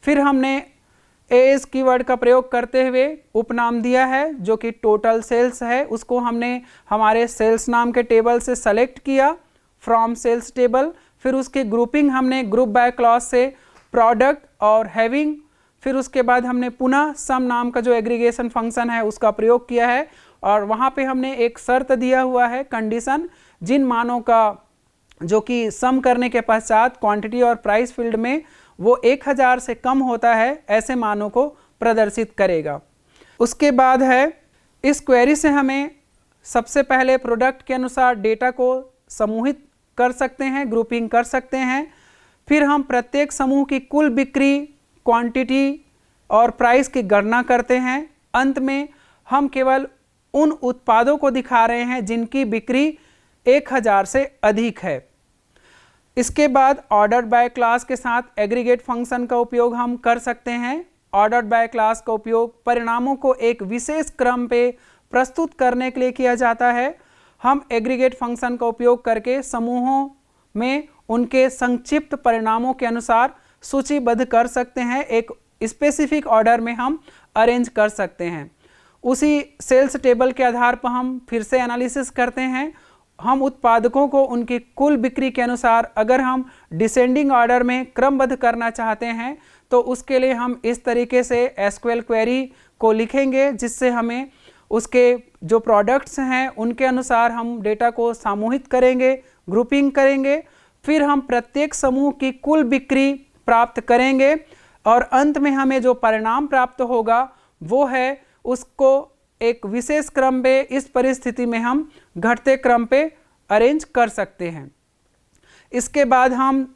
फिर हमने एज कीवर्ड का प्रयोग करते हुए उपनाम दिया है जो कि टोटल सेल्स है। उसको हमने हमारे सेल्स नाम के टेबल से सेलेक्ट किया फ्रॉम सेल्स टेबल। फिर उसके ग्रुपिंग हमने ग्रुप बाय क्लॉज से प्रोडक्ट और हैविंग। फिर उसके बाद हमने पुनः सम नाम का जो एग्रीगेशन फंक्शन है उसका प्रयोग किया है और वहाँ पे हमने एक शर्त दिया हुआ है, कंडीशन, जिन मानों का जो कि सम करने के पश्चात क्वांटिटी और प्राइस फील्ड में वो 1000 से कम होता है, ऐसे मानों को प्रदर्शित करेगा। उसके बाद है इस क्वेरी से हमें सबसे पहले प्रोडक्ट के अनुसार डेटा को समूहित कर सकते हैं, ग्रुपिंग कर सकते हैं। फिर हम प्रत्येक समूह की कुल बिक्री, क्वांटिटी और प्राइस की गणना करते हैं। अंत में हम केवल उन उत्पादों को दिखा रहे हैं जिनकी बिक्री 1000 से अधिक है। इसके बाद ऑर्डर्ड बाय क्लास के साथ एग्रीगेट फंक्शन का उपयोग हम कर सकते हैं। ऑर्डर्ड बाय क्लास का उपयोग परिणामों को एक विशेष क्रम पे प्रस्तुत करने के लिए किया जाता है। हम एग्रीगेट फंक्शन का उपयोग करके समूहों में उनके संक्षिप्त परिणामों के अनुसार सूचीबद्ध कर सकते हैं। एक स्पेसिफिक ऑर्डर में हम अरेंज कर सकते हैं। उसी सेल्स टेबल के आधार पर हम फिर से एनालिसिस करते हैं। हम उत्पादकों को उनकी कुल बिक्री के अनुसार अगर हम डिसेंडिंग ऑर्डर में क्रमबद्ध करना चाहते हैं तो उसके लिए हम इस तरीके से एसक्यूएल क्वेरी को लिखेंगे, जिससे हमें उसके जो प्रोडक्ट्स हैं उनके अनुसार हम डेटा को सामूहित करेंगे, ग्रुपिंग करेंगे। फिर हम प्रत्येक समूह की कुल बिक्री प्राप्त करेंगे और अंत में हमें जो परिणाम प्राप्त होगा वो है उसको एक विशेष क्रम पे, इस परिस्थिति में हम घटते क्रम पे अरेंज कर सकते हैं। इसके बाद हम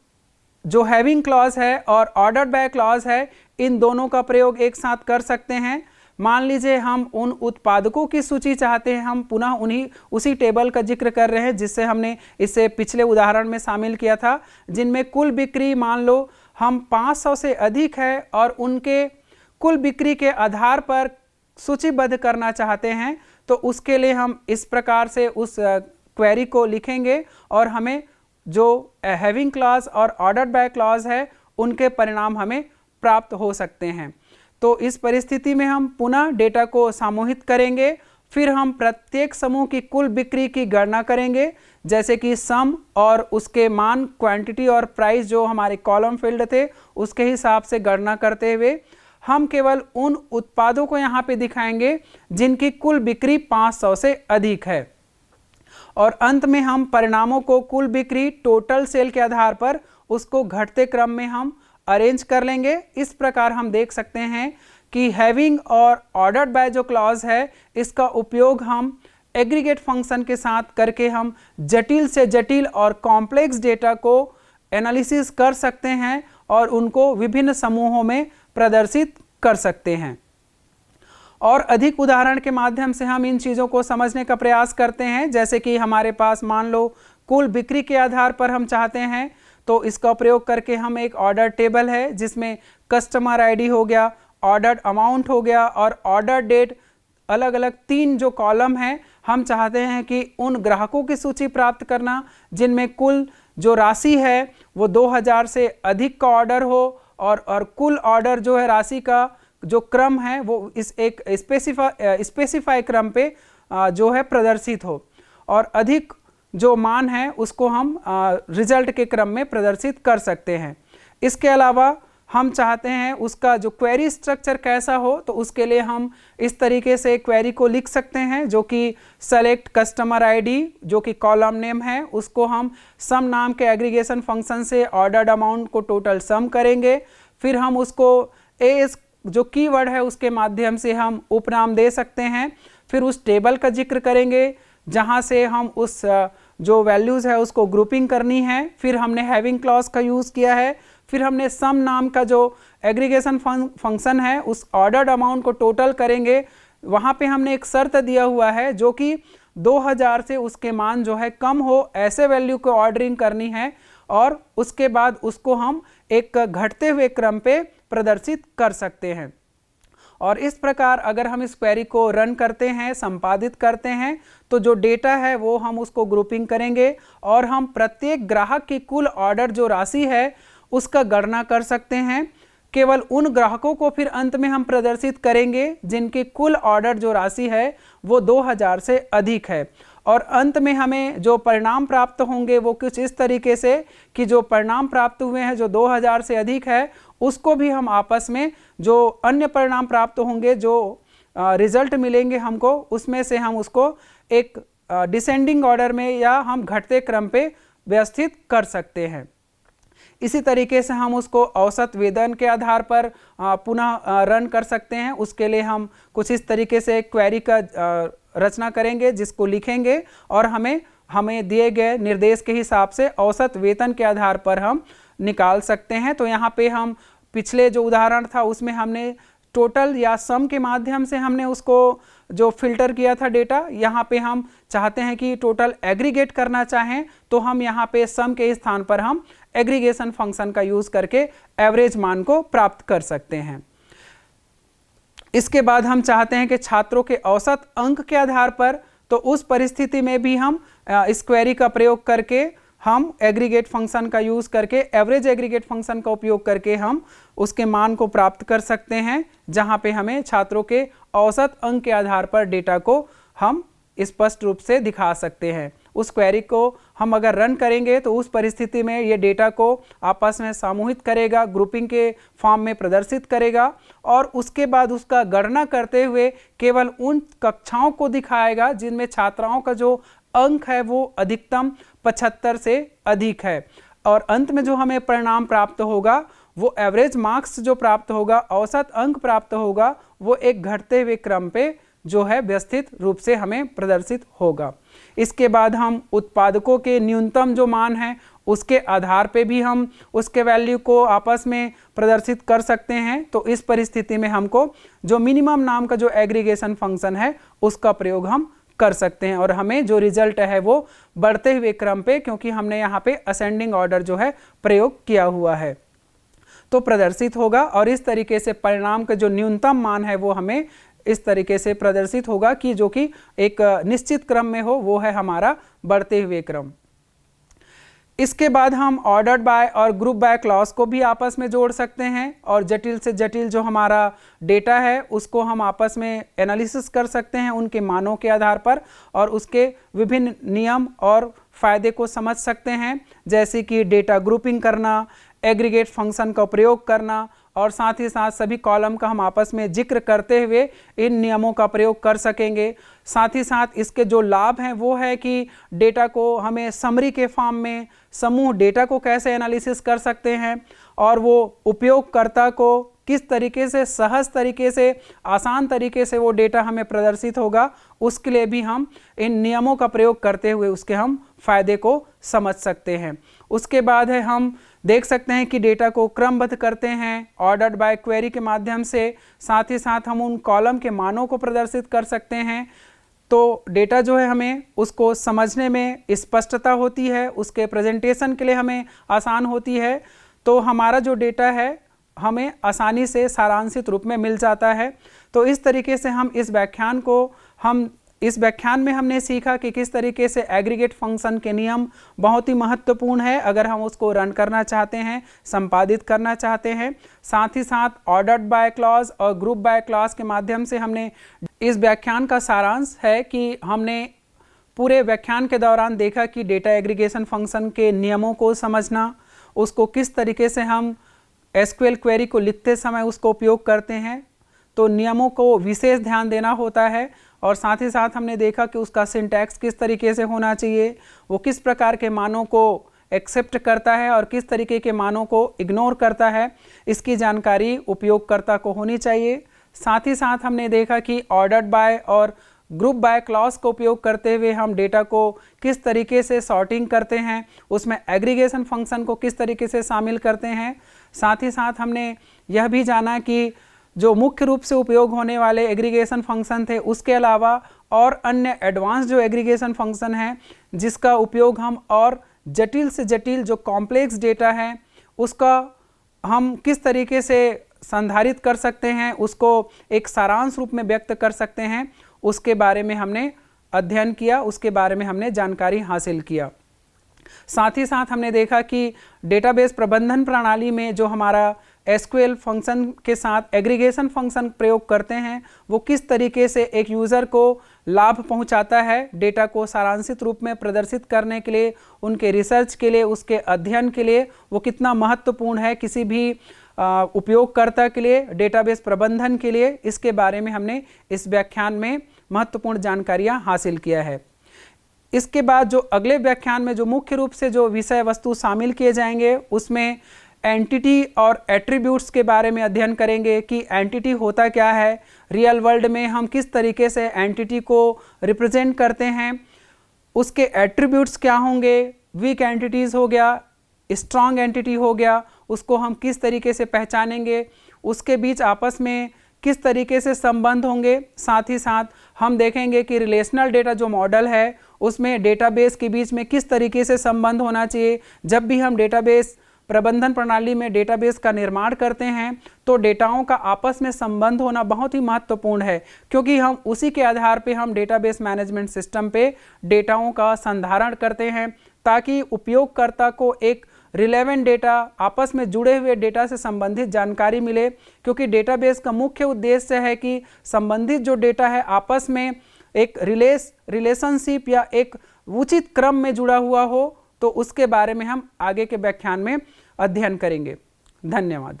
जो हैविंग क्लॉज है और ऑर्डर्ड बाय क्लॉज है, इन दोनों का प्रयोग एक साथ कर सकते हैं। मान लीजिए हम उन उत्पादकों की सूची चाहते हैं, हम पुनः उसी टेबल का जिक्र कर रहे हैं जिससे हमने इसे पिछले उदाहरण में शामिल किया था, जिनमें कुल बिक्री मान लो हम 500 से अधिक है और उनके कुल बिक्री के आधार पर सूचीबद्ध करना चाहते हैं। तो उसके लिए हम इस प्रकार से उस क्वेरी को लिखेंगे और हमें जो हैविंग क्लॉज और ऑर्डर्ड बाय क्लॉज है उनके परिणाम हमें प्राप्त हो सकते हैं। तो इस परिस्थिति में हम पुनः डेटा को सामूहित करेंगे। फिर हम प्रत्येक समूह की कुल बिक्री की गणना करेंगे, जैसे कि सम और उसके मान, क्वांटिटी और प्राइस जो हमारे कॉलम फील्ड थे उसके हिसाब से गणना करते हुए हम केवल उन उत्पादों को यहाँ पे दिखाएंगे जिनकी कुल बिक्री 500 से अधिक है। और अंत में हम परिणामों को कुल बिक्री टोटल सेल के आधार पर उसको घटते क्रम में हम अरेंज कर लेंगे। इस प्रकार हम देख सकते हैं कि हैविंग और ऑर्डर्ड बाय जो क्लॉज है इसका उपयोग हम एग्रीगेट फंक्शन के साथ करके हम जटिल से जटिल और कॉम्प्लेक्स डेटा को एनालिसिस कर सकते हैं और उनको विभिन्न समूहों में प्रदर्शित कर सकते हैं। और अधिक उदाहरण के माध्यम से हम इन चीज़ों को समझने का प्रयास करते हैं। जैसे कि हमारे पास मान लो कुल बिक्री के आधार पर हम चाहते हैं, तो इसका प्रयोग करके हम एक ऑर्डर टेबल है जिसमें कस्टमर आईडी हो गया, ऑर्डर अमाउंट हो गया और ऑर्डर डेट, अलग अलग 3 जो कॉलम हैं, हम चाहते हैं कि उन ग्राहकों की सूची प्राप्त करना जिनमें कुल जो राशि है वो 2000 से अधिक का ऑर्डर हो और कुल ऑर्डर जो है राशि का जो क्रम है वो इस एक स्पेसिफाई क्रम पे जो है प्रदर्शित हो और अधिक जो मान है उसको हम रिजल्ट के क्रम में प्रदर्शित कर सकते हैं। इसके अलावा हम चाहते हैं उसका जो क्वेरी स्ट्रक्चर कैसा हो, तो उसके लिए हम इस तरीके से क्वेरी को लिख सकते हैं, जो कि सेलेक्ट कस्टमर आईडी जो कि कॉलम नेम है, उसको हम सम नाम के एग्रीगेशन फंक्शन से ऑर्डर्ड अमाउंट को टोटल सम करेंगे। फिर हम उसको एस जो कीवर्ड है उसके माध्यम से हम उपनाम दे सकते हैं। फिर उस टेबल का जिक्र करेंगे जहाँ से हम उस जो वैल्यूज़ है उसको ग्रुपिंग करनी है। फिर हमने हैविंग क्लॉज का यूज़ किया है। फिर हमने सम नाम का जो एग्रीगेशन फंक्शन है उस ऑर्डर्ड अमाउंट को टोटल करेंगे। वहाँ पे हमने एक शर्त दिया हुआ है जो कि 2000 से उसके मान जो है कम हो, ऐसे वैल्यू को ऑर्डरिंग करनी है, और उसके बाद उसको हम एक घटते हुए क्रम पे प्रदर्शित कर सकते हैं। और इस प्रकार अगर हम इस क्वेरी को रन करते हैं, संपादित करते हैं, तो जो डेटा है वो हम उसको ग्रुपिंग करेंगे और हम प्रत्येक ग्राहक की कुल ऑर्डर जो राशि है उसका गणना कर सकते हैं। केवल उन ग्राहकों को फिर अंत में हम प्रदर्शित करेंगे जिनकी कुल ऑर्डर जो राशि है वो 2000 से अधिक है। और अंत में हमें जो परिणाम प्राप्त होंगे वो कुछ इस तरीके से कि जो परिणाम प्राप्त हुए हैं जो 2000 से अधिक है, उसको भी हम आपस में जो अन्य परिणाम प्राप्त होंगे, जो रिजल्ट मिलेंगे हमको, उसमें से हम उसको एक डिसेंडिंग ऑर्डर में या हम घटते क्रम पे व्यवस्थित कर सकते हैं। इसी तरीके से हम उसको औसत वेतन के आधार पर पुनः रन कर सकते हैं। उसके लिए हम कुछ इस तरीके से क्वेरी का रचना करेंगे जिसको लिखेंगे और हमें दिए गए निर्देश के हिसाब से औसत वेतन के आधार पर हम निकाल सकते हैं। तो यहाँ पे हम पिछले जो उदाहरण था उसमें हमने टोटल या सम के माध्यम से हमने उसको जो फिल्टर किया था डेटा। यहाँ पे हम चाहते हैं कि टोटल एग्रीगेट करना चाहें तो हम यहाँ पे सम के स्थान पर हम एग्रीगेशन फंक्शन का यूज़ करके एवरेज मान को प्राप्त कर सकते हैं। इसके बाद हम चाहते हैं कि छात्रों के औसत अंक के आधार पर, तो उस परिस्थिति में भी हम इस क्वेरी का प्रयोग करके हम एग्रीगेट फंक्शन का यूज़ करके एवरेज एग्रीगेट फंक्शन का उपयोग करके हम उसके मान को प्राप्त कर सकते हैं, जहां पे हमें छात्रों के औसत अंक के आधार पर डेटा को हम स्पष्ट रूप से दिखा सकते हैं। उस क्वेरी को हम अगर रन करेंगे तो उस परिस्थिति में ये डेटा को आपस में समूहित करेगा, ग्रुपिंग के फॉर्म में प्रदर्शित करेगा और उसके बाद उसका गणना करते हुए केवल उन कक्षाओं को दिखाएगा जिनमें छात्राओं का जो अंक है वो अधिकतम 75 से अधिक है। और अंत में जो हमें परिणाम प्राप्त होगा वो एवरेज मार्क्स जो प्राप्त होगा, औसत अंक प्राप्त होगा, वो एक घटते हुए क्रम पे जो है व्यवस्थित रूप से हमें प्रदर्शित होगा। इसके बाद हम उत्पादकों के न्यूनतम जो मान है उसके आधार पे भी हम उसके वैल्यू को आपस में प्रदर्शित कर सकते हैं। तो इस परिस्थिति में हमको जो मिनिमम नाम का जो एग्रीगेशन फंक्शन है उसका प्रयोग हम कर सकते हैं और हमें जो रिजल्ट है वो बढ़ते हुए क्रम पे, क्योंकि हमने यहाँ पे असेंडिंग ऑर्डर जो है प्रयोग किया हुआ है, तो प्रदर्शित होगा। और इस तरीके से परिणाम का जो न्यूनतम मान है वो हमें इस तरीके से प्रदर्शित होगा कि जो कि एक निश्चित क्रम में हो, वो है हमारा बढ़ते हुए क्रम। इसके बाद हम ऑर्डर्ड बाय और ग्रुप बाय क्लॉज को भी आपस में जोड़ सकते हैं और जटिल से जटिल जो हमारा डेटा है उसको हम आपस में एनालिसिस कर सकते हैं उनके मानों के आधार पर और उसके विभिन्न नियम और फायदे को समझ सकते हैं, जैसे कि डेटा ग्रुपिंग करना, एग्रीगेट फंक्शन का प्रयोग करना और साथ ही साथ सभी कॉलम का हम आपस में जिक्र करते हुए इन नियमों का प्रयोग कर सकेंगे। साथ ही साथ इसके जो लाभ हैं वो है कि डेटा को हमें समरी के फॉर्म में समूह डेटा को कैसे एनालिसिस कर सकते हैं और वो उपयोगकर्ता को किस तरीके से सहज तरीके से आसान तरीके से वो डेटा हमें प्रदर्शित होगा, उसके लिए भी हम इन नियमों का प्रयोग करते हुए उसके हम फायदे को समझ सकते हैं। उसके बाद है हम देख सकते हैं कि डेटा को क्रमबद्ध करते हैं ऑर्डर्ड बाय क्वेरी के माध्यम से, साथ ही साथ हम उन कॉलम के मानों को प्रदर्शित कर सकते हैं। तो डेटा जो है हमें उसको समझने में स्पष्टता होती है, उसके प्रेजेंटेशन के लिए हमें आसान होती है, तो हमारा जो डेटा है हमें आसानी से सारांशित रूप में मिल जाता है। तो इस तरीके से हम इस व्याख्यान में हमने सीखा कि किस तरीके से एग्रीगेट फंक्शन के नियम बहुत ही महत्वपूर्ण है अगर हम उसको रन करना चाहते हैं, संपादित करना चाहते हैं। साथ ही साथ ऑर्डर्ड बाय क्लॉज और ग्रुप बाय क्लॉज के माध्यम से हमने इस व्याख्यान का सारांश है कि हमने पूरे व्याख्यान के दौरान देखा कि डेटा एग्रीगेशन फंक्शन के नियमों को समझना, उसको किस तरीके से हम एसक्यूएल क्वेरी को लिखते समय उसको उपयोग करते हैं तो नियमों को विशेष ध्यान देना होता है, और साथ ही साथ हमने देखा कि उसका सिंटैक्स किस तरीके से होना चाहिए, वो किस प्रकार के मानों को एक्सेप्ट करता है और किस तरीके के मानों को इग्नोर करता है, इसकी जानकारी उपयोगकर्ता को होनी चाहिए। साथ ही साथ हमने देखा कि ऑर्डर्ड बाय और ग्रुप बाय क्लॉज का उपयोग करते हुए हम डेटा को किस तरीके से सॉर्टिंग करते हैं, उसमें एग्रीगेशन फंक्शन को किस तरीके से शामिल करते हैं। साथ ही साथ हमने यह भी जाना कि जो मुख्य रूप से उपयोग होने वाले एग्रीगेशन फंक्शन थे उसके अलावा और अन्य एडवांस जो एग्रीगेशन फंक्शन हैं जिसका उपयोग हम और जटिल से जटिल जो कॉम्प्लेक्स डेटा है उसका हम किस तरीके से संधारित कर सकते हैं, उसको एक सारांश रूप में व्यक्त कर सकते हैं, उसके बारे में हमने अध्ययन किया, उसके बारे में हमने जानकारी हासिल किया। साथ ही साथ हमने देखा कि डेटाबेस प्रबंधन प्रणाली में जो हमारा एसक्यूएल फंक्शन के साथ एग्रीगेशन फंक्शन प्रयोग करते हैं वो किस तरीके से एक यूज़र को लाभ पहुंचाता है, डेटा को सारांशित रूप में प्रदर्शित करने के लिए, उनके रिसर्च के लिए, उसके अध्ययन के लिए वो कितना महत्वपूर्ण है किसी भी उपयोगकर्ता के लिए, डेटाबेस प्रबंधन के लिए, इसके बारे में हमने इस व्याख्यान में महत्वपूर्ण जानकारियाँ हासिल किया है। इसके बाद जो अगले व्याख्यान में जो मुख्य रूप से जो विषय वस्तु शामिल किए जाएंगे उसमें एंटिटी और एट्रीब्यूट्स के बारे में अध्ययन करेंगे कि एंटिटी होता क्या है, रियल वर्ल्ड में हम किस तरीके से एंटिटी को रिप्रेजेंट करते हैं, उसके एट्रीब्यूट्स क्या होंगे, वीक एंटिटीज़ हो गया, स्ट्रॉन्ग एंटिटी हो गया, उसको हम किस तरीके से पहचानेंगे, उसके बीच आपस में किस तरीके से संबंध होंगे। साथ ही साथ हम देखेंगे कि रिलेशनल डेटा जो मॉडल है उसमें डेटाबेस के बीच में किस तरीके से संबंध होना चाहिए। जब भी हम डेटाबेस प्रबंधन प्रणाली में डेटाबेस का निर्माण करते हैं तो डेटाओं का आपस में संबंध होना बहुत ही महत्वपूर्ण है, क्योंकि हम उसी के आधार पे हम डेटाबेस मैनेजमेंट सिस्टम पे डेटाओं का संधारण करते हैं ताकि उपयोगकर्ता को एक रिलेवेंट डेटा, आपस में जुड़े हुए डेटा से संबंधित जानकारी मिले, क्योंकि डेटाबेस का मुख्य उद्देश्य है कि संबंधित जो डेटा है आपस में एक रिलेशनशिप या एक उचित क्रम में जुड़ा हुआ हो। तो उसके बारे में हम आगे के व्याख्यान में अध्ययन करेंगे। धन्यवाद।